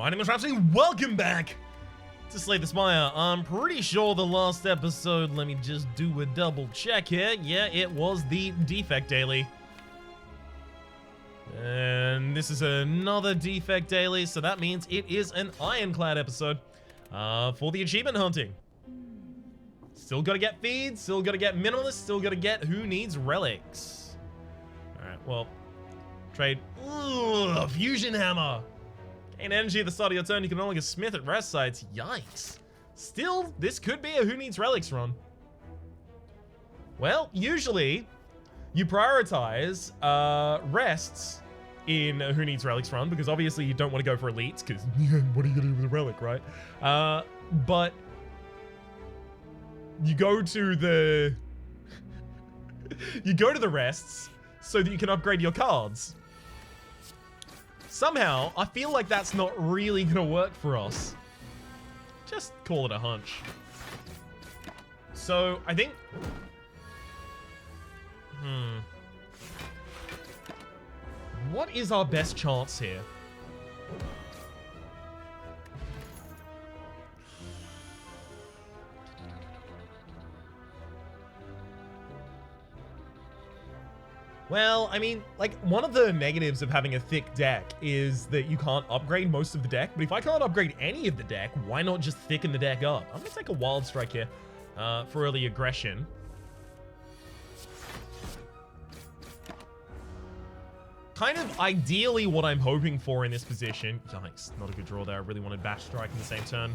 My name is Rhapsody, welcome back to Slay the Spire. I'm pretty sure the last episode, let me just do a double check here. Yeah, it was the Defect Daily. And this is another Defect Daily, so that means it is an Ironclad episode for the achievement hunting. Still gotta get feeds, still gotta get Minimalist, still gotta get who needs relics. Alright, well, trade. Ooh, Fusion Hammer. Gain energy at the start of your turn, you can no longer smith at rest sites. Yikes. Still, this could be a who needs relics run. Well, usually, you prioritize rests in a who needs relics run, because obviously you don't want to go for elites, because what are you gonna do with a relic, right? But you go to the rests so that you can upgrade your cards. Somehow, I feel like that's not really gonna work for us. Just call it a hunch. So, I think... What is our best chance here? Well, I mean, like, one of the negatives of having a thick deck is that you can't upgrade most of the deck, but if I can't upgrade any of the deck, why not just thicken the deck up? I'm gonna take a Wild Strike here for early aggression. Kind of ideally what I'm hoping for in this position. Yikes, not a good draw there. I really wanted Bash Strike in the same turn.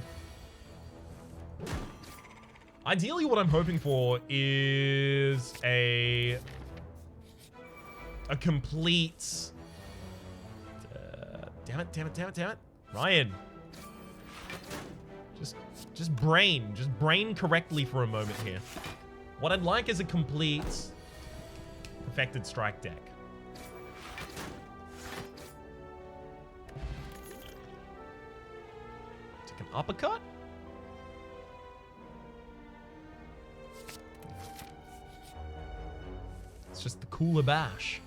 Ideally what I'm hoping for is a complete... damn it. Ryan. Just brain correctly for a moment here. What I'd like is a complete Perfected Strike deck. Take an uppercut? It's just the cooler bash.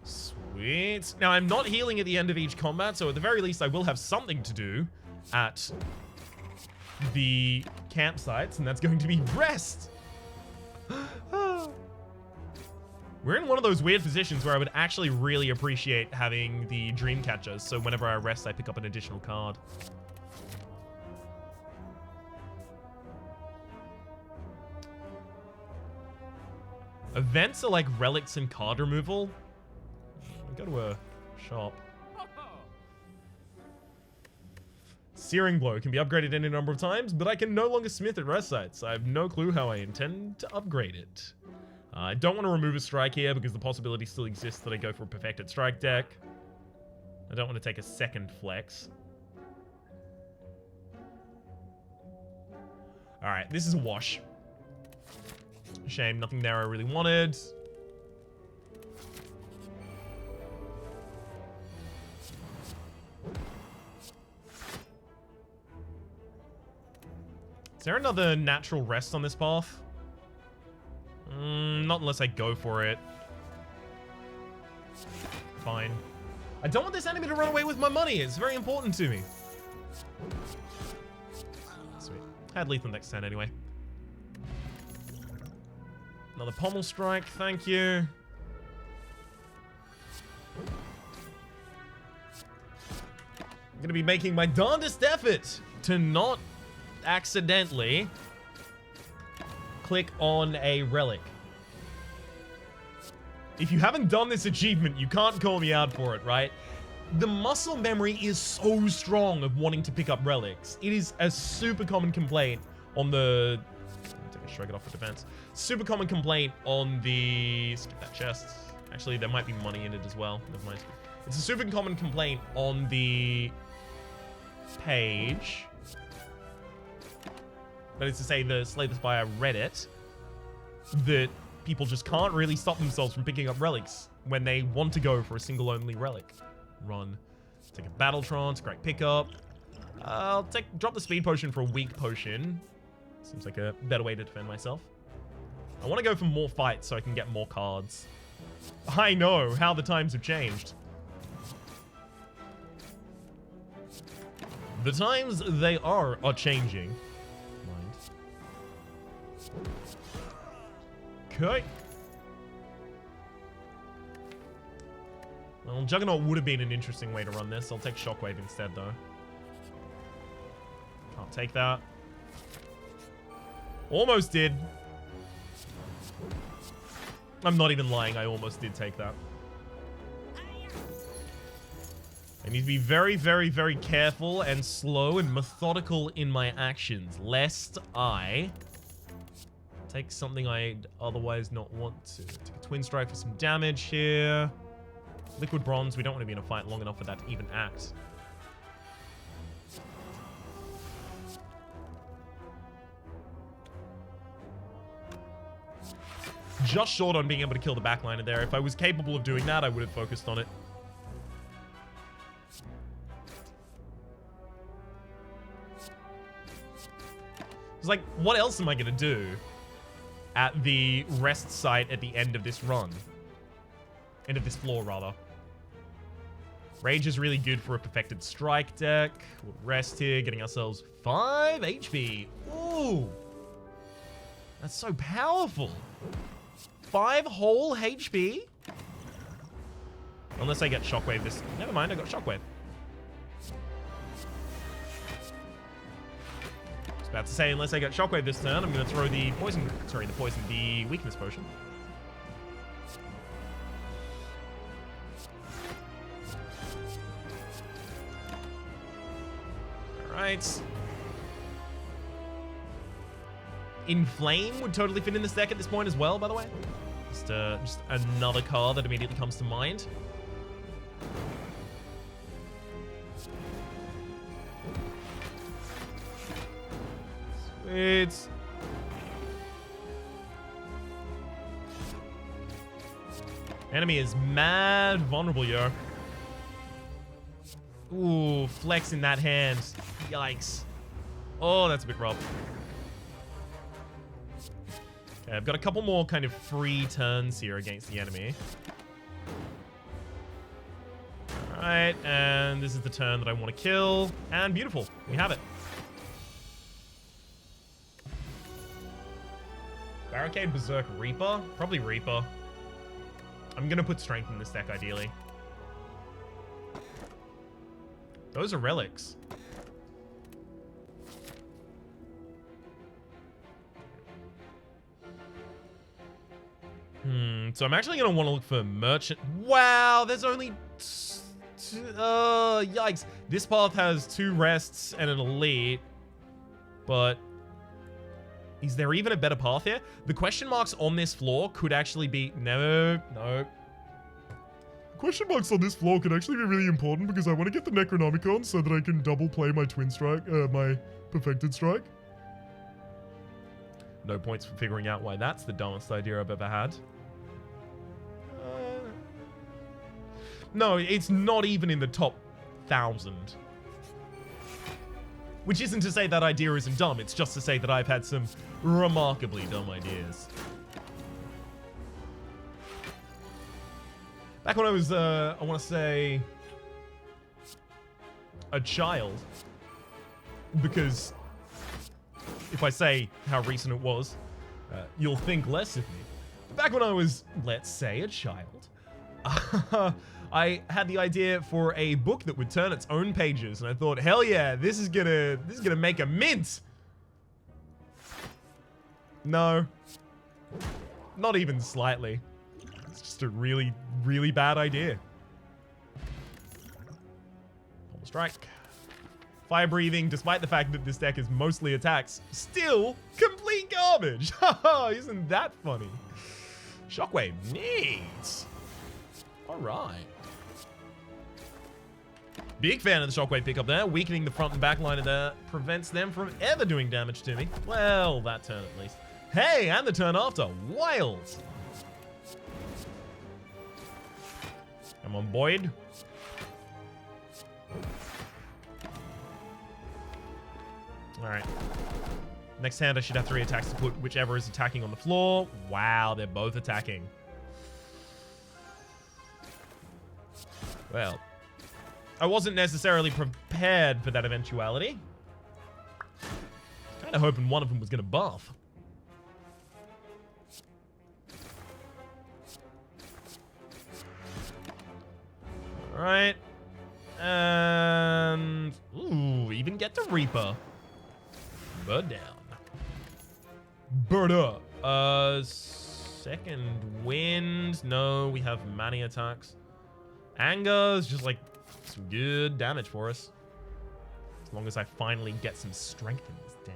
Sweet. Now, I'm not healing at the end of each combat, so at the very least, I will have something to do at the campsites, and that's going to be rest. We're in one of those weird positions where I would actually really appreciate having the dream catchers, so whenever I rest, I pick up an additional card. Events are like relics and card removal. Go to a shop. Searing Blow can be upgraded any number of times, but I can no longer smith at rest sites. I have no clue how I intend to upgrade it. I don't want to remove a strike here because the possibility still exists that I go for a Perfected Strike deck. I don't want to take a second flex. Alright, this is a wash. Shame, nothing there I really wanted. Is there another natural rest on this path? Not unless I go for it. Fine. I don't want this enemy to run away with my money. It's very important to me. Sweet. Had lethal next turn anyway. Another Pommel Strike, thank you. I'm gonna be making my darndest effort to not accidentally click on a relic. If you haven't done this achievement, you can't call me out for it, right? The muscle memory is so strong of wanting to pick up relics. It is a super common complaint on the... Take a shrug it off for defense. Super common complaint on the... Skip that chest. Actually, there might be money in it as well. Never mind. It's a super common complaint on the page. That is to say, the Slay the Spire Reddit, that people just can't really stop themselves from picking up relics when they want to go for a single-only relic run. Take a Battle Trance, great pickup. I'll drop the Speed Potion for a Weak Potion. Seems like a better way to defend myself. I want to go for more fights so I can get more cards. I know how the times have changed. The times they are changing. Mind. Okay. Well, Juggernaut would have been an interesting way to run this. I'll take Shockwave instead, though. I'll take that. Almost did. I'm not even lying. I almost did take that. I need to be very, very, very careful and slow and methodical in my actions, lest I take something I'd otherwise not want to. Take a Twin Strike for some damage here. Liquid Bronze, we don't want to be in a fight long enough for that to even act. Just short on being able to kill the backliner there. If I was capable of doing that, I would have focused on it. It's like, what else am I going to do at the rest site at the end of this run? End of this floor, rather. Rage is really good for a Perfected Strike deck. We'll rest here, getting ourselves 5 HP. Ooh. That's so powerful. 5 whole HP? Unless I get Shockwave this... Never mind, I got Shockwave. I was about to say, unless I get Shockwave this turn, I'm going to throw the poison... Sorry, the weakness potion. Alright. Inflame would totally fit in this deck at this point as well, by the way. Just another card that immediately comes to mind. Sweet. Enemy is mad vulnerable, yo. Ooh, flex in that hand. Yikes. Oh, that's a bit rough. Okay, I've got a couple more kind of free turns here against the enemy. Alright, and this is the turn that I want to kill. And beautiful, we have it. Barricade, Berserk, Reaper? Probably Reaper. I'm gonna put Strength in this deck, ideally. Those are relics. So I'm actually going to want to look for Merchant. Wow, there's only... yikes. This path has 2 rests and an elite. But... is there even a better path here? The question marks on this floor could actually be... No. Question marks on this floor could actually be really important because I want to get the Necronomicon so that I can double play my Twin Strike, my Perfected Strike. No points for figuring out why that's the dumbest idea I've ever had. No, it's not even in the top 1,000. Which isn't to say that idea isn't dumb, it's just to say that I've had some remarkably dumb ideas. Back when I was, I want to say, a child, because if I say how recent it was, you'll think less of me. Back when I was, let's say, a child, I had the idea for a book that would turn its own pages, and I thought, hell yeah, this is gonna make a mint. No, not even slightly. It's just a really, really bad idea. Pummel Strike. Fire Breathing, despite the fact that this deck is mostly attacks, still complete garbage. Haha, isn't that funny? Shockwave, neat. All right. Big fan of the Shockwave pickup there. Weakening the front and back line there prevents them from ever doing damage to me. Well, that turn at least. Hey, and the turn after. Wild. Come on, Boyd. Alright. Next hand, I should have 3 attacks to put whichever is attacking on the floor. Wow, they're both attacking. Well, I wasn't necessarily prepared for that eventuality. Kind of hoping one of them was going to buff. Alright. And... Ooh, even get to Reaper. Bird down. Bird up. Second wind. No, we have many attacks. Anger is just like some good damage for us. As long as I finally get some strength in this deck.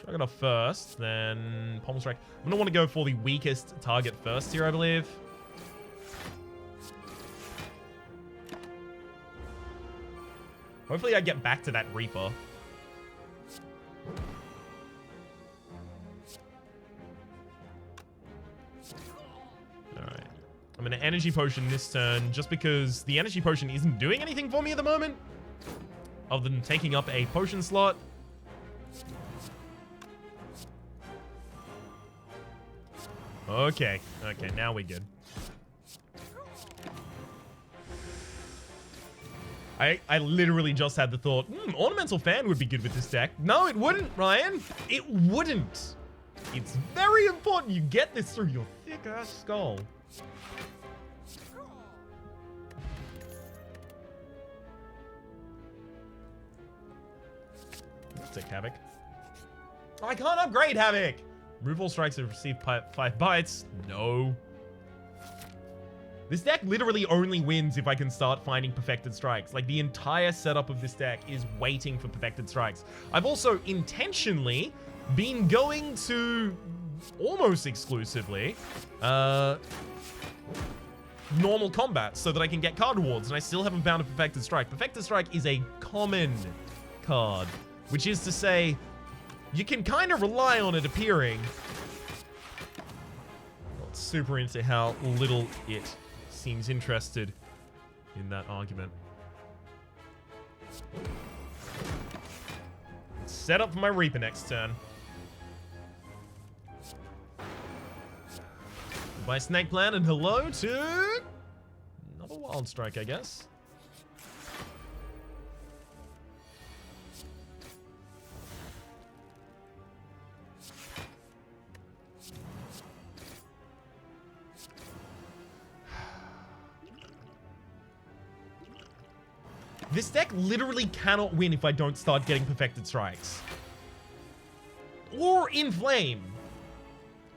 Shrug it off first, then Pommel Strike. I'm going to want to go for the weakest target first here, I believe. Hopefully I get back to that Reaper. Alright. I'm going to Energy Potion this turn, just because the Energy Potion isn't doing anything for me at the moment. Other than taking up a potion slot. Okay. Okay, now we're good. I literally just had the thought, Ornamental Fan would be good with this deck. No, it wouldn't, Ryan. It wouldn't. It's very important you get this through your thick-ass skull. Let's take Havoc. Oh, I can't upgrade Havoc. Remove all strikes that receive 5 bites. No. This deck literally only wins if I can start finding Perfected Strikes. Like, the entire setup of this deck is waiting for Perfected Strikes. I've also intentionally been going to almost exclusively normal combat so that I can get card rewards, and I still haven't found a Perfected Strike. Perfected Strike is a common card, which is to say, you can kind of rely on it appearing. Not super into how little it seems interested in that argument. Set up for my Reaper next turn. Goodbye, Snake Plant, and hello to another Wild Strike, I guess. This deck literally cannot win if I don't start getting Perfected Strikes. Or Inflame.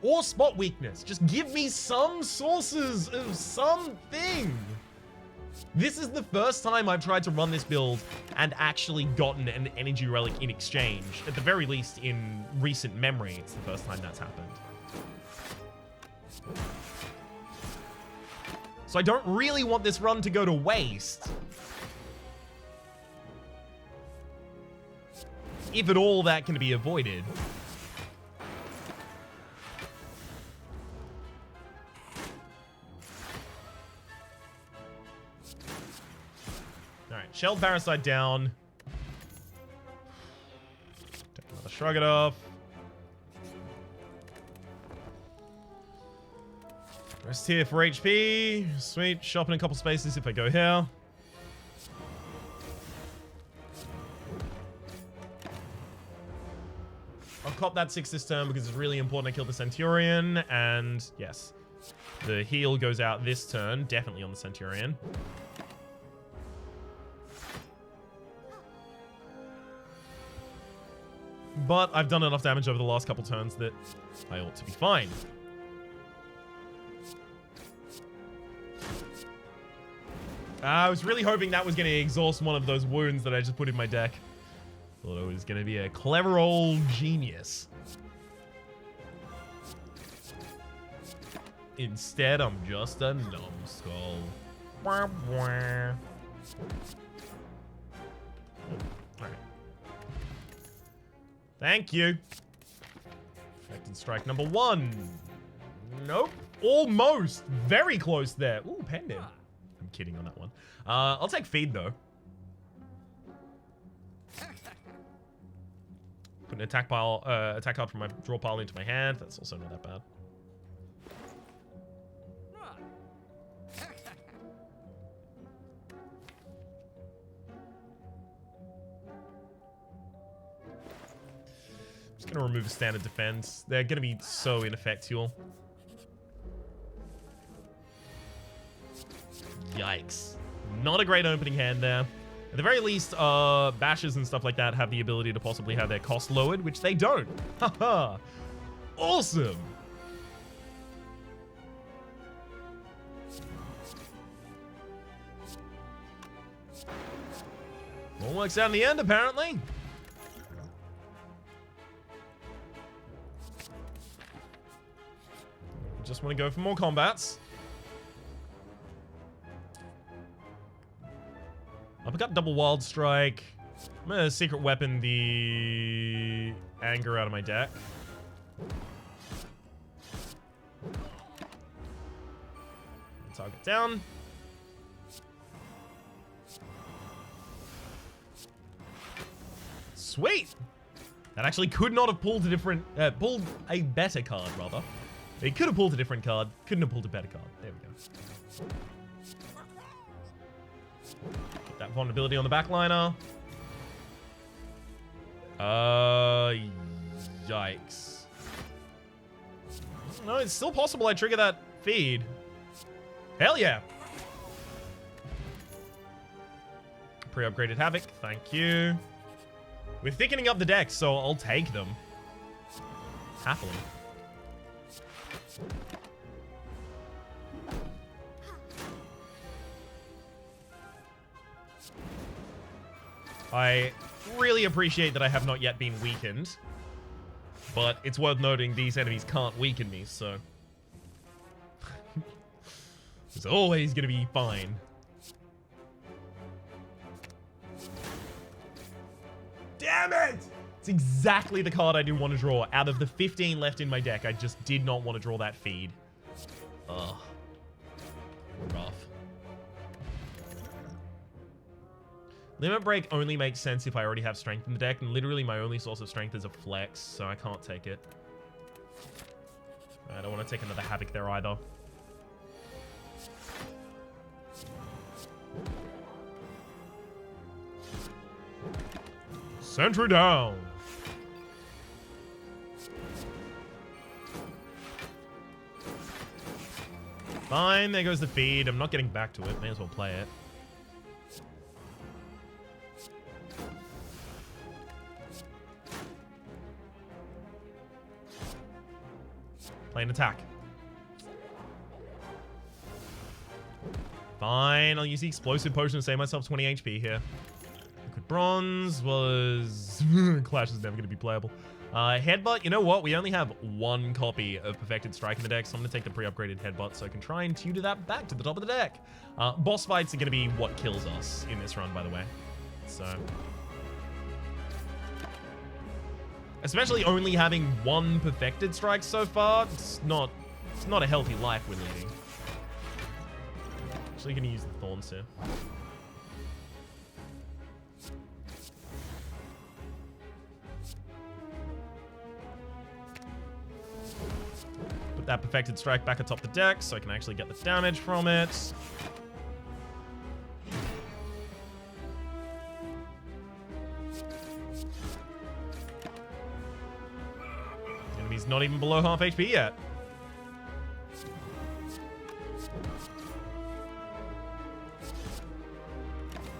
Or Spot Weakness. Just give me some sources of something. This is the first time I've tried to run this build and actually gotten an Energy Relic in exchange. At the very least, in recent memory, it's the first time that's happened. So I don't really want this run to go to waste. If at all that can be avoided. Alright, Shelled Parasite down. Take another Shrug It Off. Rest here for HP. Sweet. Shop in a couple spaces if I go here. I'll cop that 6 this turn because it's really important I kill the Centurion. And yes, the heal goes out this turn. Definitely on the Centurion. But I've done enough damage over the last couple turns that I ought to be fine. I was really hoping that was going to exhaust one of those wounds that I just put in my deck. Thought I was going to be a clever old genius. Instead, I'm just a numbskull. Wah, wah. Alright. Thank you. Perfected Strike number 1. Nope. Almost. Very close there. Ooh, Pendant. I'm kidding on that one. I'll take Feed, though. Put an attack card from my draw pile into my hand. That's also not that bad. Gonna remove standard defense. They're gonna be so ineffectual. Yikes. Not a great opening hand there. At the very least, bashers and stuff like that have the ability to possibly have their cost lowered, which they don't. Haha. Awesome. All works out in the end, apparently. Just want to go for more combats. I've got double wild strike. I'm gonna secret weapon the anger out of my deck. Target down. Sweet! That actually could not have pulled a different, pulled a better card, rather. It could have pulled a different card, couldn't have pulled a better card. There we go. Get that vulnerability on the backliner. Yikes. No, it's still possible I trigger that feed. Hell yeah! Pre-upgraded Havoc, thank you. We're thickening up the deck, so I'll take them. Happily. I really appreciate that I have not yet been weakened. But it's worth noting these enemies can't weaken me, so... it's always gonna be fine. Damn it! It's exactly the card I didn't want to draw. Out of the 15 left in my deck, I just did not want to draw that feed. Ugh. Rough. Limit Break only makes sense if I already have strength in the deck, and literally my only source of strength is a flex, so I can't take it. I don't want to take another Havoc there either. Sentry down. Fine, there goes the feed. I'm not getting back to it. May as well play it. Play an attack. Fine, I'll use the explosive potion to save myself 20 HP here. Liquid Bronze was... Clash is never going to be playable. Headbutt, you know what? We only have one copy of Perfected Strike in the deck, so I'm going to take the pre-upgraded Headbutt so I can try and tutor that back to the top of the deck. Boss fights are going to be what kills us in this run, by the way. So... especially only having one Perfected Strike so far, it's not a healthy life we're leading. Actually going to use the Thorns here. Put that Perfected Strike back atop the deck so I can actually get the damage from it. Enemy's not even below half HP yet.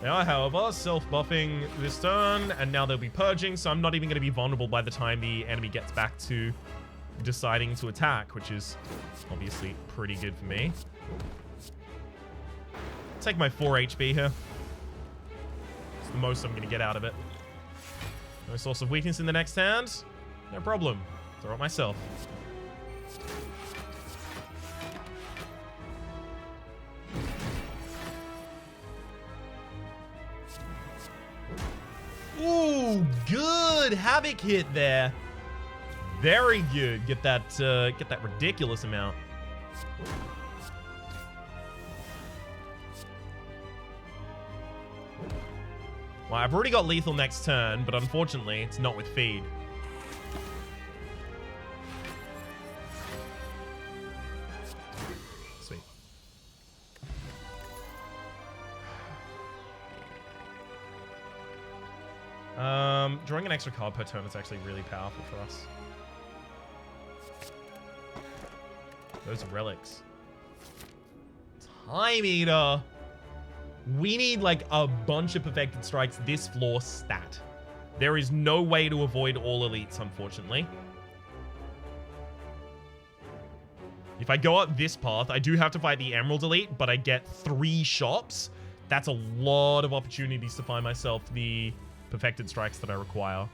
They are, however, self-buffing this turn, and now they'll be purging, so I'm not even going to be vulnerable by the time the enemy gets back to deciding to attack, which is obviously pretty good for me. Take my 4 HP here. It's the most I'm going to get out of it. No source of weakness in the next hand? No problem. Throw it myself. Ooh, good Havoc hit there. Very good. Get that ridiculous amount. Well, I've already got lethal next turn, but unfortunately, it's not with feed. Sweet. drawing an extra card per turn is actually really powerful for us. Those relics. Time Eater. We need like a bunch of perfected strikes this floor stat. There is no way to avoid all elites, unfortunately. If I go up this path, I do have to fight the Emerald Elite, but I get 3 shops. That's a lot of opportunities to find myself the perfected strikes that I require.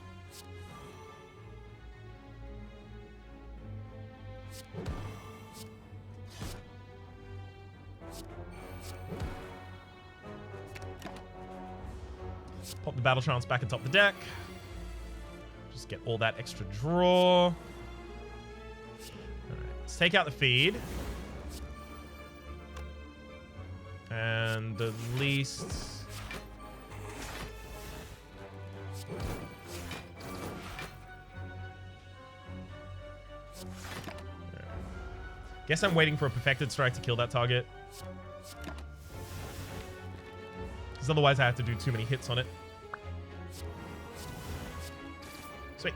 Pop the battle trance back atop the deck. Just get all that extra draw. All right, let's take out the feed. And at least... Guess I'm waiting for a perfected strike to kill that target. Because otherwise I have to do too many hits on it. Sweet.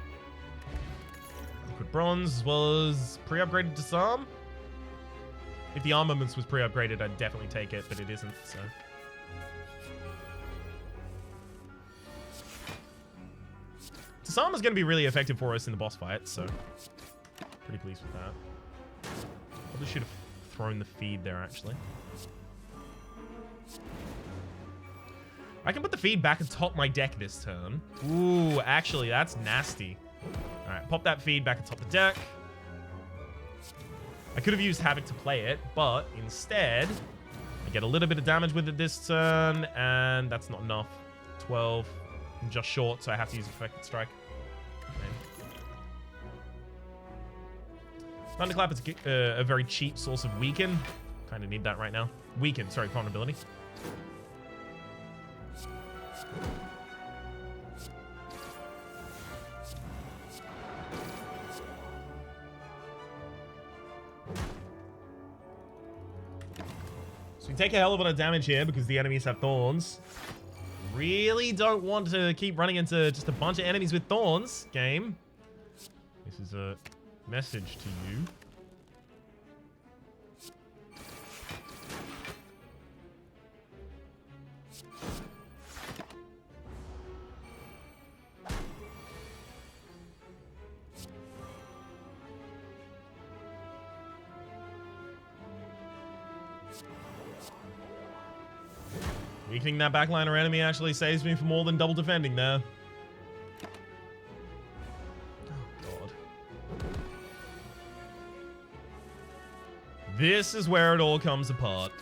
Liquid bronze as well as pre-upgraded disarm. If the armaments was pre-upgraded, I'd definitely take it, but it isn't, so. Disarm is going to be really effective for us in the boss fight, so pretty pleased with that. Probably should have thrown the feed there, actually. I can put the feed back atop my deck this turn. Ooh, actually, that's nasty. All right, pop that feed back atop the deck. I could have used Havoc to play it, but instead, I get a little bit of damage with it this turn, and that's not enough. 12. I'm just short, so I have to use Perfected Strike. Thunderclap is a very cheap source of weaken. Kind of need that right now. Weaken, sorry, vulnerability. So we take a hell of a lot of damage here because the enemies have thorns. Really don't want to keep running into just a bunch of enemies with thorns, game. This is a message to you. Weakening that backline or enemy actually saves me from more than double defending there. Oh, God. This is where it all comes apart.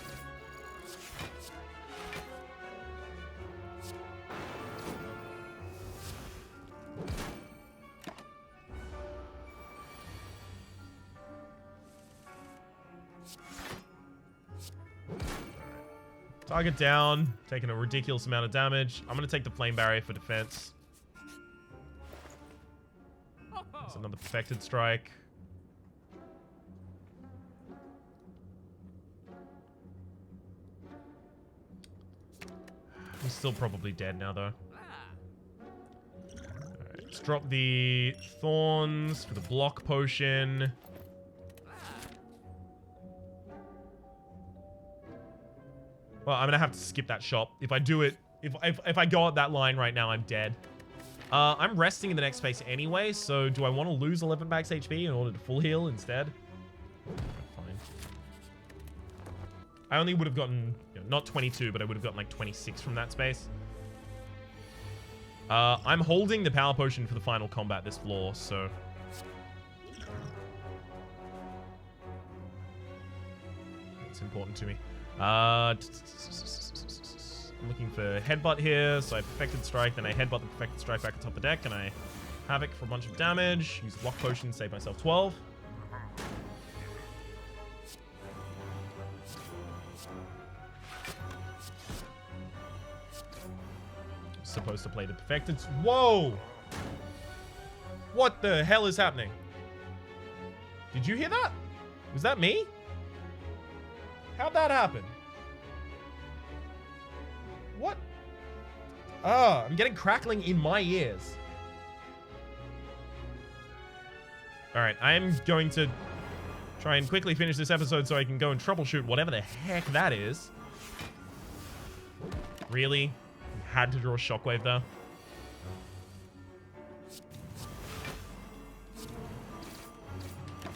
Target down, taking a ridiculous amount of damage. I'm going to take the flame barrier for defense. That's another perfected strike. He's still probably dead now, though. Alright, let's drop the thorns for the block potion. Well, I'm gonna have to skip that shop. If I do it, if I go up that line right now, I'm dead. I'm resting in the next space anyway, so do I want to lose 11 max HP in order to full heal instead? Fine. I only would have gotten, you know, not 22, but I would have gotten like 26 from that space. I'm holding the power potion for the final combat this floor, so... It's important to me. I'm looking for headbutt here, so I perfected strike, then I headbutt the perfected strike back atop the deck, and I havoc for a bunch of damage. Use block potion, save myself 12. Supposed to play the perfected. Whoa! What the hell is happening? Did you hear that? Was that me? How'd that happen? What? Ah, I'm getting crackling in my ears. All right, I'm going to try and quickly finish this episode so I can go and troubleshoot whatever the heck that is. Really? Had to draw a shockwave there.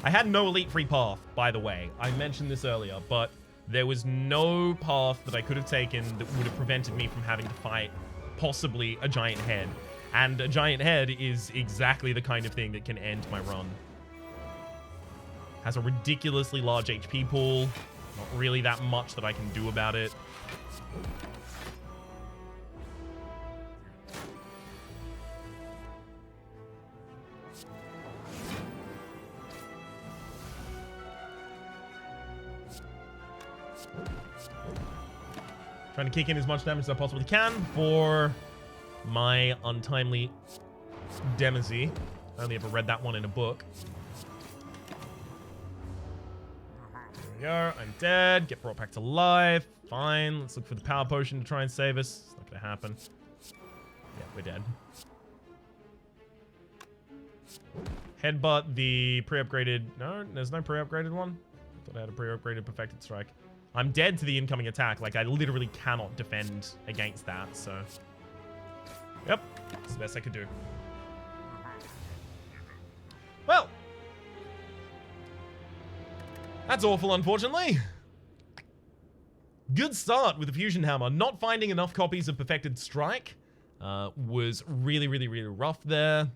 I had no elite free path, by the way. I mentioned this earlier, but there was no path that I could have taken that would have prevented me from having to fight possibly a giant head. And a giant head is exactly the kind of thing that can end my run. Has a ridiculously large HP pool. Not really that much that I can do about it. Trying to kick in as much damage as I possibly can for my untimely Demacy. I only ever read that one in a book. There we go. I'm dead. Get brought back to life. Fine. Let's look for the power potion to try and save us. It's not going to happen. Yeah, we're dead. Headbutt the pre-upgraded... No, there's no pre-upgraded one. Thought I had a pre-upgraded perfected strike. I'm dead to the incoming attack. Like, I literally cannot defend against that, so... Yep. It's the best I could do. Well. That's awful, unfortunately. Good start with the Fusion Hammer. Not finding enough copies of Perfected Strike was really, really, really rough there.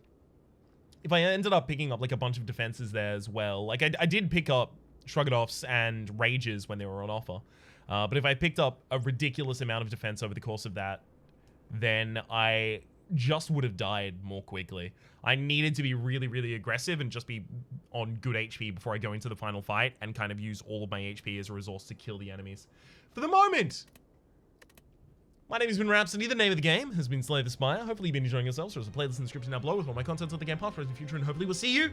If I ended up picking up, like, a bunch of defenses there as well. Like, I did pick up Shrug-It-Offs and Rages when they were on offer. But if I picked up a ridiculous amount of defense over the course of that, then I just would have died more quickly. I needed to be really, really aggressive and just be on good HP before I go into the final fight and kind of use all of my HP as a resource to kill the enemies. For the moment, my name has been Rhapsody. The name of the game has been Slay the Spire. Hopefully you've been enjoying yourselves. There's a playlist in the description down below with all my contents of the game, past, present, future, and hopefully we'll see you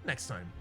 next time.